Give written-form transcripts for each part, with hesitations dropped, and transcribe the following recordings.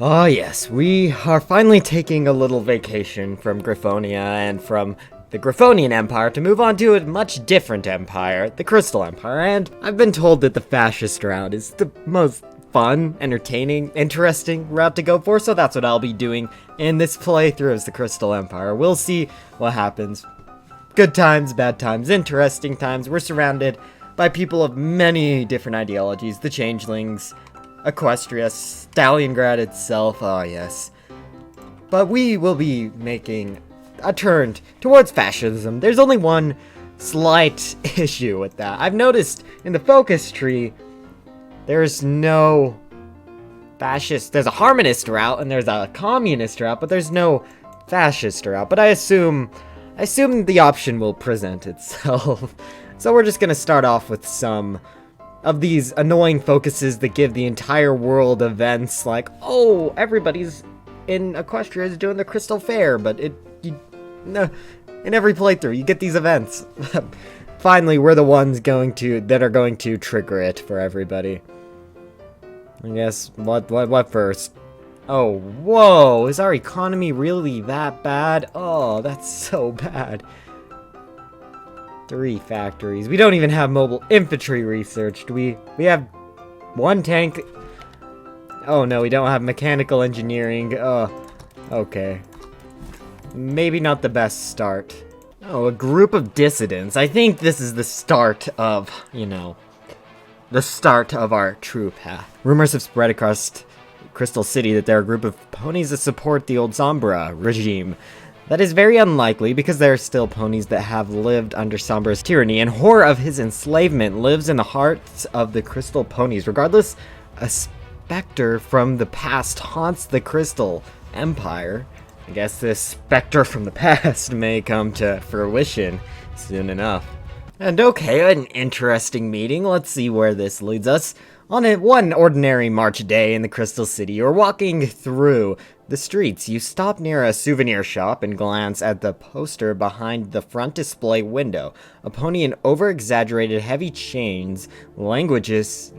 Oh yes, we are finally taking a little vacation from Griffonia and from the Griffonian Empire to move on to a much different empire, the Crystal Empire, and I've been told that the fascist route is the most fun, entertaining, interesting route to go for, so that's what I'll be doing in this playthrough as the Crystal Empire. We'll see what happens. Good times, bad times, interesting times. We're surrounded by people of many different ideologies, the Changelings, Equestria, Stalliongrad itself, oh yes. But we will be making a turn towards fascism. There's only one slight issue with that. I've noticed in the focus tree, there's no fascist. There's a harmonist route and there's a communist route, but there's no fascist route. But I assume the option will present itself. So we're just gonna start off with some of these annoying focuses that give the entire world events like, oh, everybody's in Equestria is doing the Crystal Fair, but no, in every playthrough you get these events. Finally, we're the ones that are going to trigger it for everybody. I guess what first? Oh, whoa, is our economy really that bad? Oh, that's so bad. 3 factories. We don't even have mobile infantry researched. We have 1 tank. Oh no, we don't have mechanical engineering. Oh, okay. Maybe not the best start. Oh, a group of dissidents. I think this is the start of, the start of our true path. Rumors have spread across Crystal City that there are a group of ponies that support the old Sombra regime. That is very unlikely because there are still ponies that have lived under Sombra's tyranny, and horror of his enslavement lives in the hearts of the Crystal ponies. Regardless, a specter from the past haunts the Crystal Empire. I guess this specter from the past may come to fruition soon enough. And okay, an interesting meeting. Let's see where this leads us. On one ordinary March day in the Crystal City, you're walking through the streets. You stop near a souvenir shop and glance at the poster behind the front display window. A pony in over-exaggerated heavy chains languishes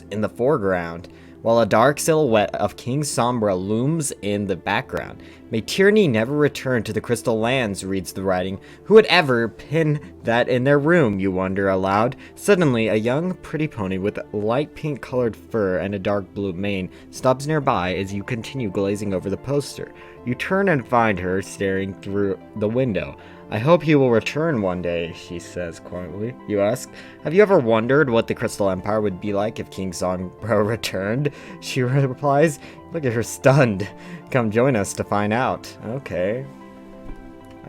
in the foreground, while a dark silhouette of King Sombra looms in the background. May tyranny never return to the Crystal Lands, reads the writing. Who would ever pin that in their room, you wonder aloud. Suddenly, a young, pretty pony with light pink-colored fur and a dark blue mane stops nearby as you continue glazing over the poster. You turn and find her staring through the window. I hope he will return one day, she says quietly. You ask, have you ever wondered what the Crystal Empire would be like if King Sombra returned? She replies, look at her stunned. Come join us to find out. Okay.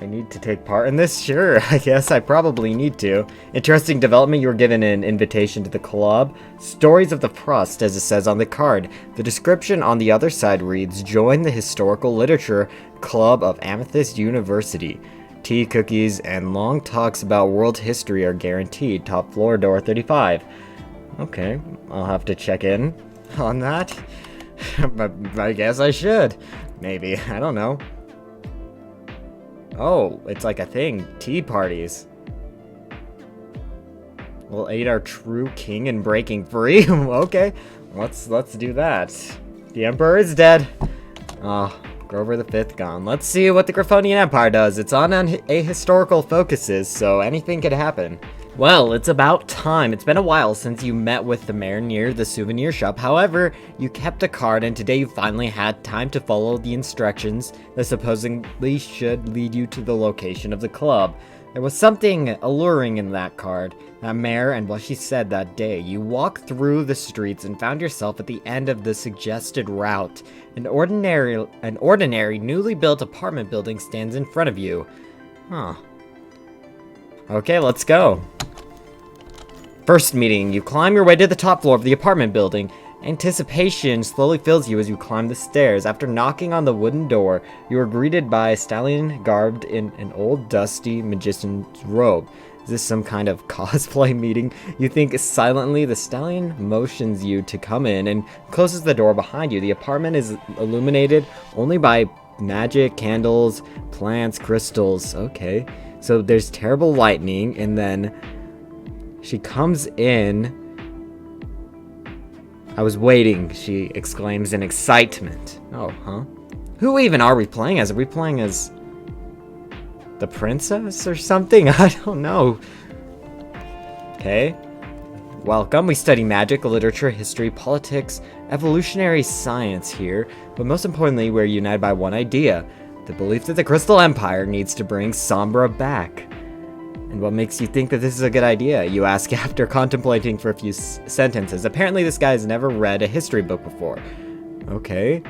I need to take part in this? Sure, I guess I probably need to. Interesting development, you were given an invitation to the club. Stories of the Prust, as it says on the card. The description on the other side reads, join the Historical Literature Club of Amethyst University. Tea, cookies, and long talks about world history are guaranteed. Top floor, door 35. Okay, I'll have to check in on that. I guess I should. Maybe, I don't know. Oh, it's like a thing. Tea parties. We'll aid our true king in breaking free. Okay, let's do that. The Emperor is dead. Oh, Grover the Fifth gone. Let's see what the Griffonian Empire does. It's on a historical focuses, so anything could happen. Well, it's about time. It's been a while since you met with the mayor near the souvenir shop. However, you kept a card, and today you finally had time to follow the instructions that supposedly should lead you to the location of the club. There was something alluring in that card, that mayor and what she said that day. You walked through the streets and found yourself at the end of the suggested route. An ordinary newly built apartment building stands in front of you. Huh. Okay, let's go. First meeting, you climb your way to the top floor of the apartment building. Anticipation slowly fills you as you climb the stairs. After knocking on the wooden door, you are greeted by a stallion garbed in an old dusty magician's robe. Is this some kind of cosplay meeting? You think silently. The stallion motions you to come in and closes the door behind you. The apartment is illuminated only by magic, candles, plants, crystals. Okay, so there's terrible lightning, and then she comes in I was waiting, she exclaims in excitement. Oh, huh? Who even are we playing as? Are we playing as the princess or something? I don't know. Okay. Welcome. We study magic, literature, history, politics, evolutionary science here, but most importantly, we're united by one idea: the belief that the Crystal Empire needs to bring Sombra back. And what makes you think that this is a good idea? You ask after contemplating for a few sentences. Apparently this guy's never read a history book before. Okay.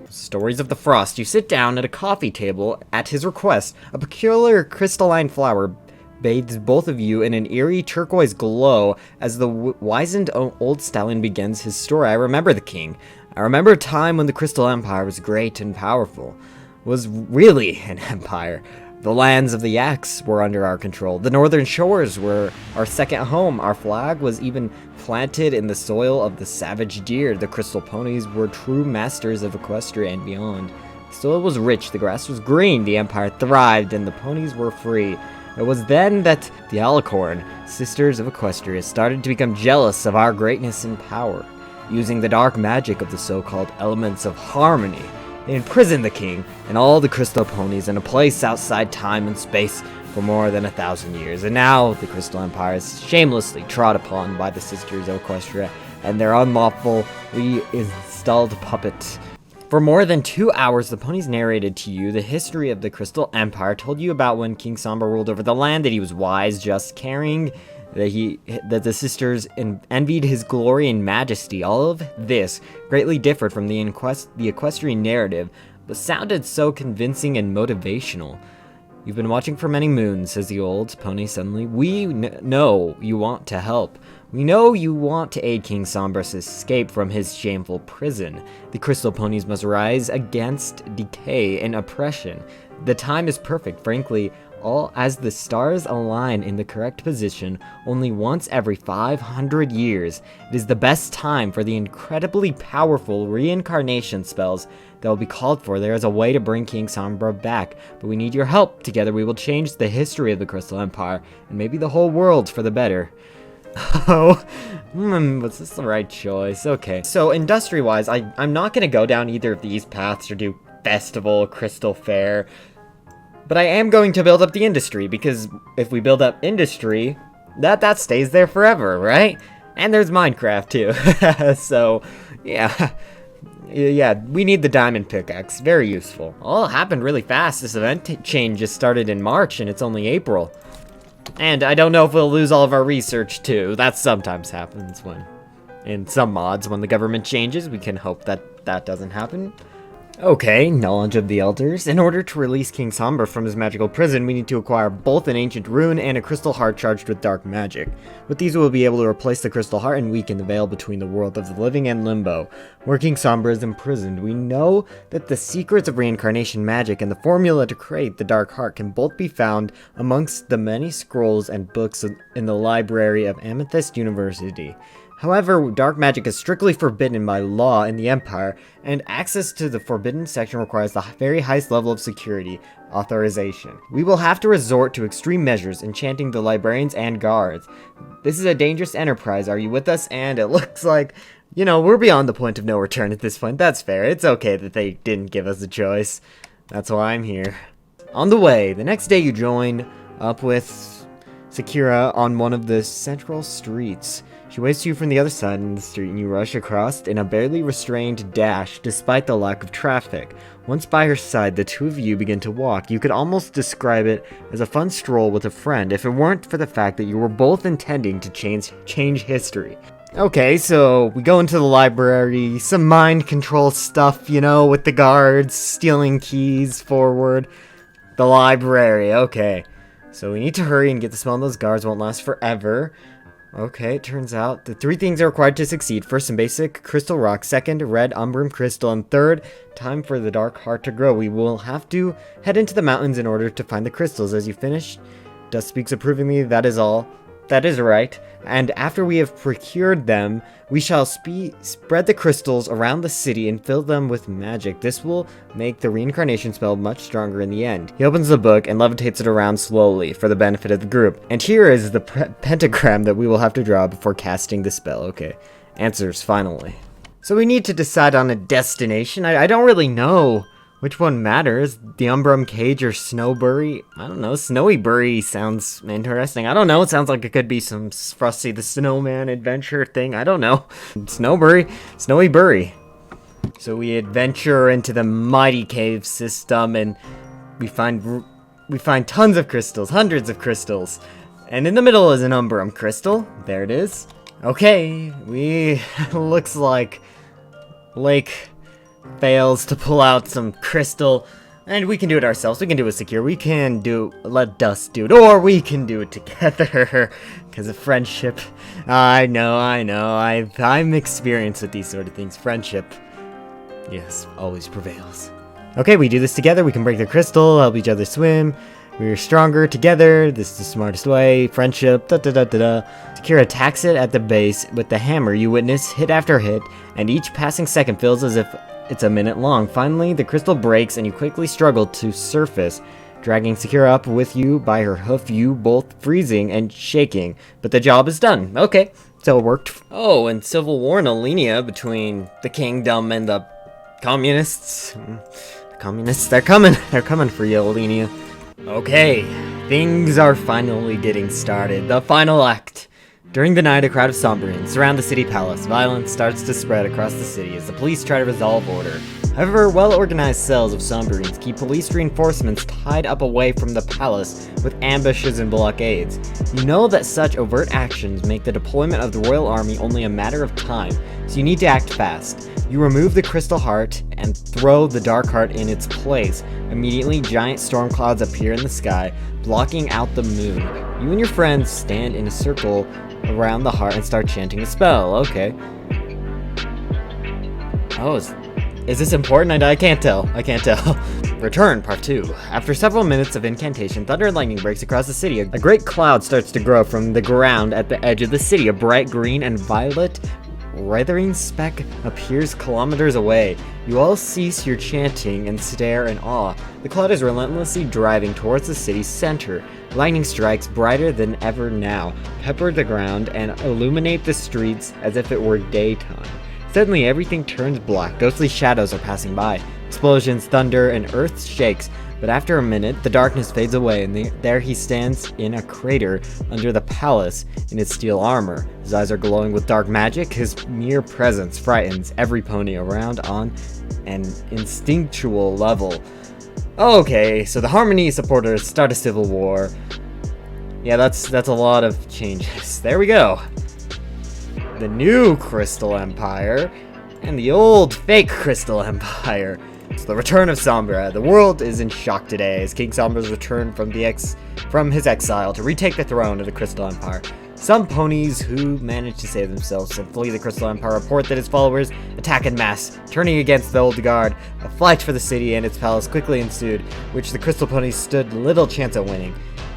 Stories of the Frost. You sit down at a coffee table at his request. A peculiar crystalline flower bathes both of you in an eerie turquoise glow as the wizened old stallion begins his story. I remember the king. I remember a time when the Crystal Empire was great and powerful. Was really an empire. The lands of the Yaks were under our control. The northern shores were our second home. Our flag was even planted in the soil of the savage deer. The crystal ponies were true masters of Equestria and beyond. The soil was rich, the grass was green, the empire thrived, and the ponies were free. It was then that the Alicorn, sisters of Equestria, started to become jealous of our greatness and power. Using the dark magic of the so-called elements of harmony, they imprisoned the king and all the crystal ponies in a place outside time and space for more than 1,000 years. And now the Crystal Empire is shamelessly trod upon by the sisters of Equestria and their unlawfully installed puppet. For more than 2 hours, the ponies narrated to you the history of the Crystal Empire, told you about when King Sombra ruled over the land, that he was wise, just, caring, that the sisters envied his glory and majesty. All of this greatly differed from the equestrian narrative, but sounded so convincing and motivational. You've been watching for many moons, says the old pony suddenly. We know you want to help. We know you want to aid King Sombra's escape from his shameful prison. The crystal ponies must rise against decay and oppression. The time is perfect, frankly. All as the stars align in the correct position only once every 500 years. It is the best time for the incredibly powerful reincarnation spells that will be called for. There is a way to bring King Sombra back, but we need your help. Together we will change the history of the Crystal Empire, and maybe the whole world for the better. Oh, was this the right choice? Okay, so industry-wise, I'm not going to go down either of these paths or do festival, crystal fair. But I am going to build up the industry, because if we build up industry, that stays there forever, right? And there's Minecraft too. So, yeah. Yeah, we need the diamond pickaxe. Very useful. All happened really fast. This event change just started in March, and it's only April. And I don't know if we'll lose all of our research too. That sometimes happens when, in some mods, when the government changes. We can hope that that doesn't happen. Okay, knowledge of the elders. In order to release King Sombra from his magical prison, we need to acquire both an ancient rune and a crystal heart charged with dark magic. With these, we will be able to replace the crystal heart and weaken the veil between the world of the living and limbo. Where King Sombra is imprisoned, we know that the secrets of reincarnation magic and the formula to create the dark heart can both be found amongst the many scrolls and books in the library of Amethyst University. However, dark magic is strictly forbidden by law in the Empire, and access to the forbidden section requires the very highest level of security authorization. We will have to resort to extreme measures, enchanting the librarians and guards. This is a dangerous enterprise. Are you with us? And it looks like, you know, we're beyond the point of no return at this point. That's fair. It's okay that they didn't give us a choice. That's why I'm here. On the way, the next day you join up with Sakura on one of the central streets. She waves to you from the other side of the street, and you rush across in a barely restrained dash despite the lack of traffic. Once by her side, the two of you begin to walk. You could almost describe it as a fun stroll with a friend if it weren't for the fact that you were both intending to change history. Okay, so we go into the library, some mind control stuff, you know, with the guards stealing keys forward. The library, okay. So we need to hurry and get the smell of those guards. Won't last forever. Okay, it turns out the 3 things are required to succeed. First, some basic crystal rock. Second, red umbrum crystal. And third, time for the dark heart to grow. We will have to head into the mountains in order to find the crystals. As you finish, Dust speaks approvingly. That is all. That is right. And after we have procured them, we shall spread the crystals around the city and fill them with magic. This will make the reincarnation spell much stronger in the end. He opens the book and levitates it around slowly for the benefit of the group. And here is the pentagram that we will have to draw before casting the spell. Okay. Answers, finally. So we need to decide on a destination. I don't really know which one matters. The Umbrum Cage or Snowbury? I don't know. Snowy Bury sounds interesting. I don't know. It sounds like it could be some Frosty the Snowman adventure thing. I don't know. Snowbury? Snowy Bury. So we adventure into the mighty cave system and we find tons of crystals, hundreds of crystals. And in the middle is an Umbrum crystal. There it is. Okay, looks like Lake fails to pull out some crystal, and we can do it ourselves. We can do it secure. We can let Dust do it, or we can do it together, because of friendship. I know, I'm experienced with these sort of things. Friendship, yes, always prevails. Okay, we do this together. We can break the crystal, help each other swim. We're stronger together. This is the smartest way. Friendship. Sakura attacks it at the base with the hammer. You witness hit after hit, and each passing second feels as if it's a minute long. Finally, the crystal breaks, and you quickly struggle to surface, dragging Sakura up with you by her hoof. You both freezing and shaking, but the job is done. Okay, so it worked. Oh, and civil war in Alenia between the kingdom and the communists. The communists, they're coming for you, Alenia. Okay, things are finally getting started. The final act. During the night, a crowd of Sombrians surround the city palace. Violence starts to spread across the city as the police try to resolve order. However, well-organized cells of Sombrians keep police reinforcements tied up away from the palace with ambushes and blockades. You know that such overt actions make the deployment of the royal army only a matter of time, so you need to act fast. You remove the crystal heart and throw the dark heart in its place. Immediately, giant storm clouds appear in the sky, blocking out the moon. You and your friends stand in a circle around the heart and start chanting a spell. Okay. Oh, is this important? I can't tell. Return, part 2. After several minutes of incantation, thunder and lightning breaks across the city. A great cloud starts to grow from the ground at the edge of the city. A bright green and violet writhing speck appears kilometers away. You all cease your chanting and stare in awe. The cloud is relentlessly driving towards the city's center. Lightning strikes brighter than ever now, pepper the ground, and illuminate the streets as if it were daytime. Suddenly everything turns black. Ghostly shadows are passing by. Explosions, thunder, and earth shakes. But after a minute, the darkness fades away, and there he stands in a crater under the palace in his steel armor. His eyes are glowing with dark magic. His mere presence frightens every pony around on an instinctual level. Okay, so the Harmony supporters start a civil war. Yeah, that's a lot of changes. There we go. The new Crystal Empire and the old fake Crystal Empire. It's the return of Sombra. The world is in shock today as King Sombra's returned from his exile to retake the throne of the Crystal Empire. Some ponies who managed to save themselves and flee the Crystal Empire report that his followers attack en masse, turning against the old guard. A fight for the city and its palace quickly ensued, which the Crystal ponies stood little chance at winning.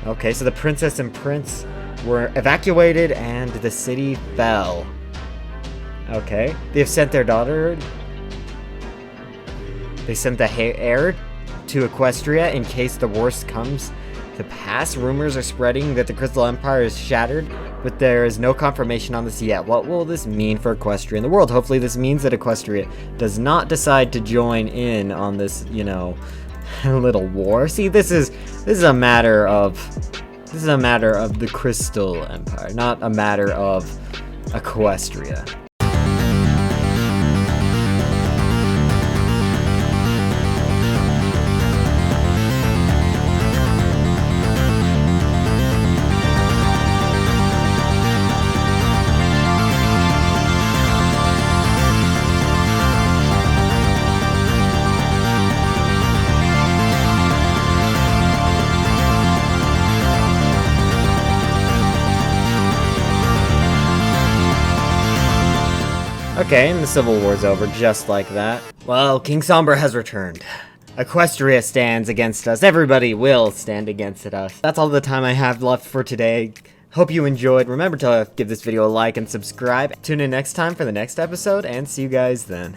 Okay, so the princess and prince were evacuated and the city fell. Okay, they have sent their daughter. They sent the heir to Equestria in case the worst comes to pass. Rumors are spreading that the Crystal Empire is shattered, but there is no confirmation on this yet. What will this mean for Equestria and the world? Hopefully this means that Equestria does not decide to join in on this, little war. See, this is a matter of the Crystal Empire, not a matter of Equestria. Okay, and the Civil War's over just like that. Well, King Sombra has returned. Equestria stands against us. Everybody will stand against us. That's all the time I have left for today. Hope you enjoyed. Remember to give this video a like and subscribe. Tune in next time for the next episode, and see you guys then.